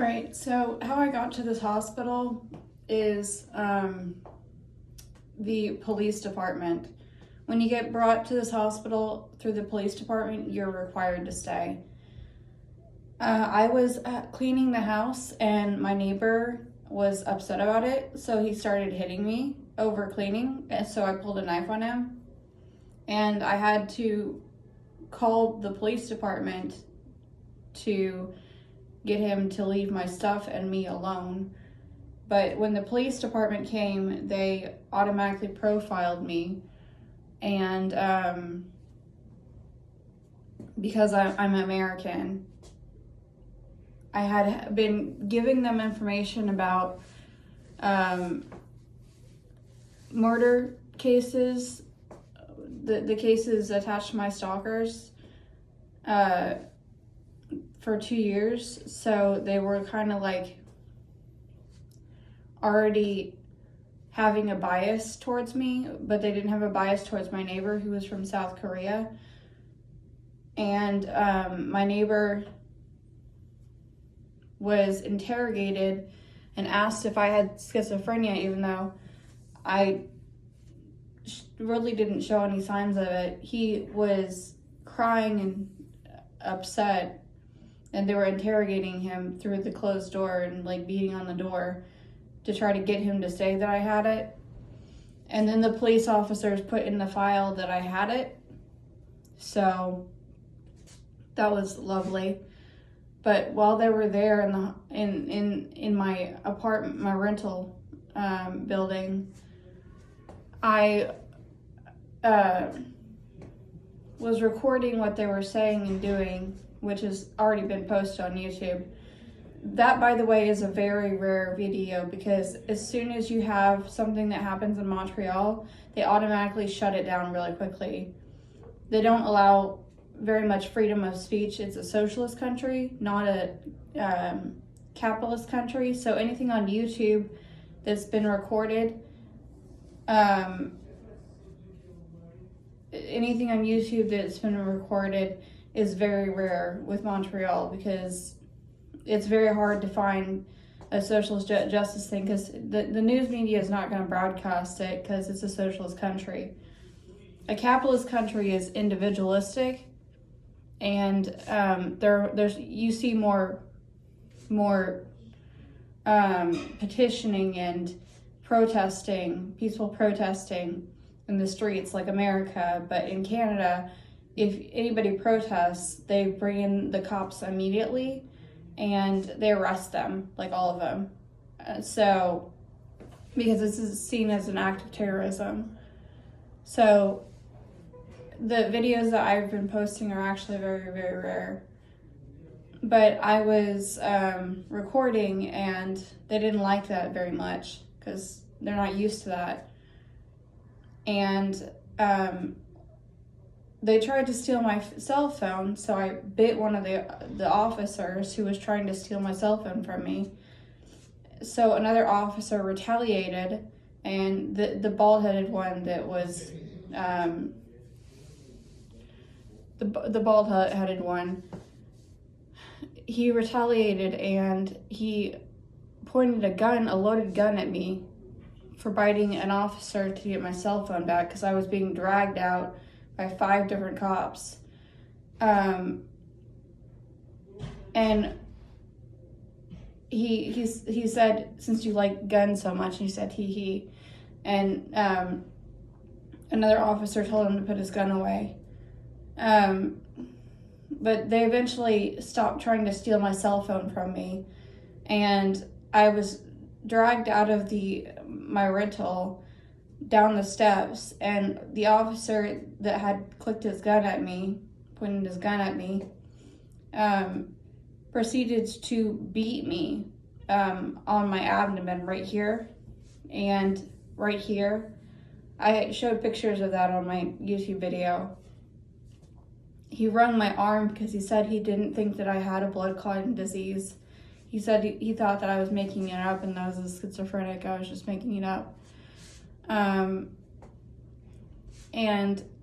right, so how I got to this hospital is the police department. When you get brought to this hospital through the police department, you're required to stay. I was cleaning the house and my neighbor was upset about it, so he started hitting me over cleaning, and so I pulled a knife on him. And I had to call the police department to get him to leave my stuff and me alone. But when the police department came, they automatically profiled me. And because I'm American, I had been giving them information about murder cases, the cases attached to my stalkers, for 2 years. So they were kind of like already having a bias towards me, but they didn't have a bias towards my neighbor who was from South Korea. And my neighbor was interrogated and asked if I had schizophrenia, even though I really didn't show any signs of it. He was crying and upset, and they were interrogating him through the closed door and like beating on the door to try to get him to say that I had it. And then the police officers put in the file that I had it. So that was lovely. But while they were there in my apartment, my rental building, I was recording what they were saying and doing, which has already been posted on YouTube. That, by the way, is a very rare video, because as soon as you have something that happens in Montreal, they automatically shut it down really quickly. They don't allow very much freedom of speech. It's a socialist country, not a capitalist country. So anything on YouTube that's been recorded, is very rare with Montreal, because it's very hard to find a socialist justice thing, because the news media is not going to broadcast it because it's a socialist country. A capitalist country is individualistic, and there's you see more petitioning and protesting, peaceful protesting in the streets like America. But in Canada, if anybody protests, they bring in the cops immediately and they arrest them, like all of them. So, because this is seen as an act of terrorism. So, the videos that I've been posting are actually very, very rare. But I was recording, and they didn't like that very much because they're not used to that. And they tried to steal my cell phone, so I bit one of the officers who was trying to steal my cell phone from me. So another officer retaliated, and the bald-headed one that was the bald-headed one, he retaliated, and he pointed a loaded gun at me for biting an officer to get my cell phone back, because I was being dragged out by 5 different cops. And he said, since you like guns so much, he said he. And another officer told him to put his gun away. But they eventually stopped trying to steal my cell phone from me, and I was dragged out of my rental down the steps, and the officer that had pointed his gun at me, proceeded to beat me on my abdomen right here and right here. I showed pictures of that on my YouTube video. He wrung my arm because he said he didn't think that I had a blood clotting disease. He said he thought that I was making it up, and that I was a schizophrenic. I was just making it up. And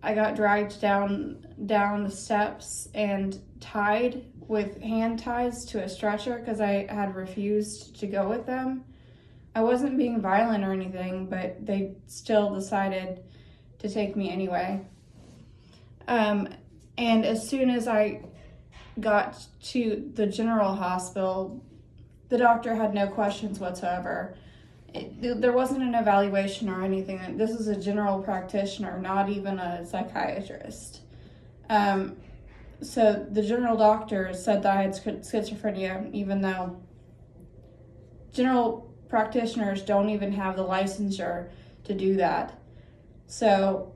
I got dragged down the steps and tied with hand ties to a stretcher because I had refused to go with them. I wasn't being violent or anything, but they still decided to take me anyway. And as soon as I got to the general hospital, the doctor had no questions whatsoever. There wasn't an evaluation or anything. This is a general practitioner, not even a psychiatrist. So the general doctor said that I had schizophrenia, even though general practitioners don't even have the licensure to do that. So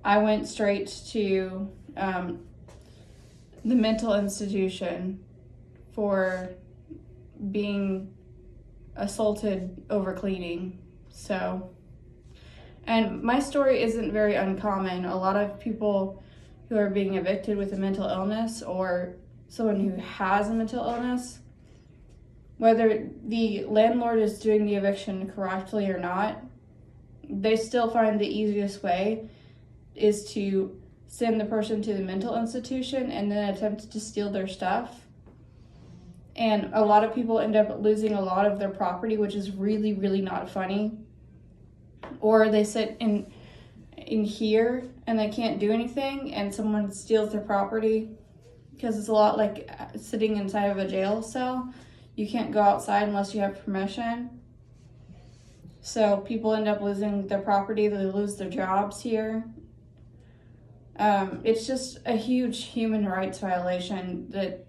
I went straight to the mental institution for being assaulted over cleaning. So, and my story isn't very uncommon. A lot of people who are being evicted with a mental illness or someone who has a mental illness, whether the landlord is doing the eviction correctly or not, they still find the easiest way is to send the person to the mental institution and then attempt to steal their stuff. And a lot of people end up losing a lot of their property, which is really, really not funny. Or they sit in here and they can't do anything and someone steals their property, because it's a lot like sitting inside of a jail cell. You can't go outside unless you have permission. So people end up losing their property, they lose their jobs here. It's just a huge human rights violation. That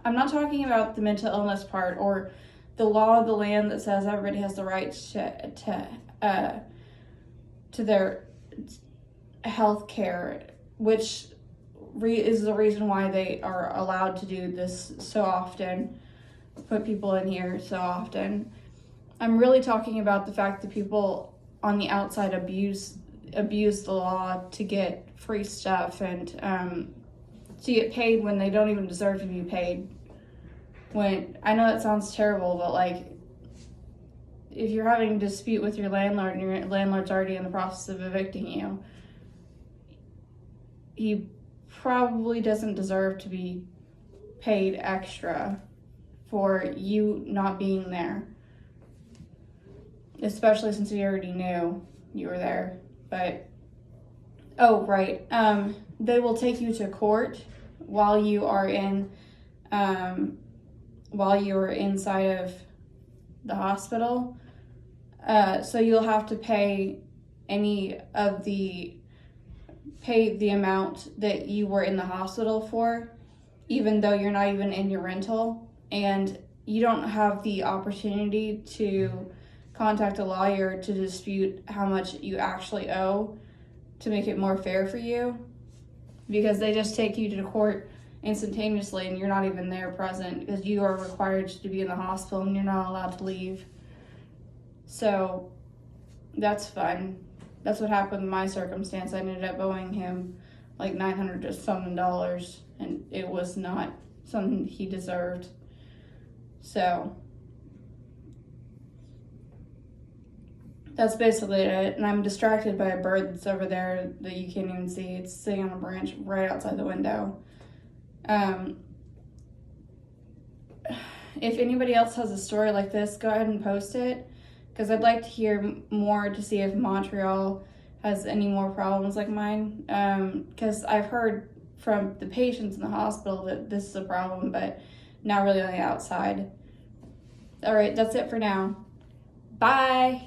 I'm not talking about the mental illness part or the law of the land that says everybody has the right to their health care, which is the reason why they are allowed to do this so often, put people in here so often. I'm really talking about the fact that people on the outside abuse the law to get free stuff and to get paid when they don't even deserve to be paid. When I know that sounds terrible, but like, if you're having a dispute with your landlord and your landlord's already in the process of evicting you, he probably doesn't deserve to be paid extra for you not being there, especially since we already knew you were there. But oh right, they will take you to court while you are inside of the hospital. So you'll have to pay the amount that you were in the hospital for, even though you're not even in your rental, and you don't have the opportunity to contact a lawyer to dispute how much you actually owe to make it more fair for you, because they just take you to court instantaneously and you're not even there present because you are required to be in the hospital and you're not allowed to leave. So that's fun. That's what happened in my circumstance. I ended up owing him like $900 or something, and it was not something he deserved. So that's basically it. And I'm distracted by a bird that's over there that you can't even see. It's sitting on a branch right outside the window. If anybody else has a story like this, go ahead and post it, because I'd like to hear more to see if Montreal has any more problems like mine. Because I've heard from the patients in the hospital that this is a problem, but not really on the outside. All right, that's it for now. Bye.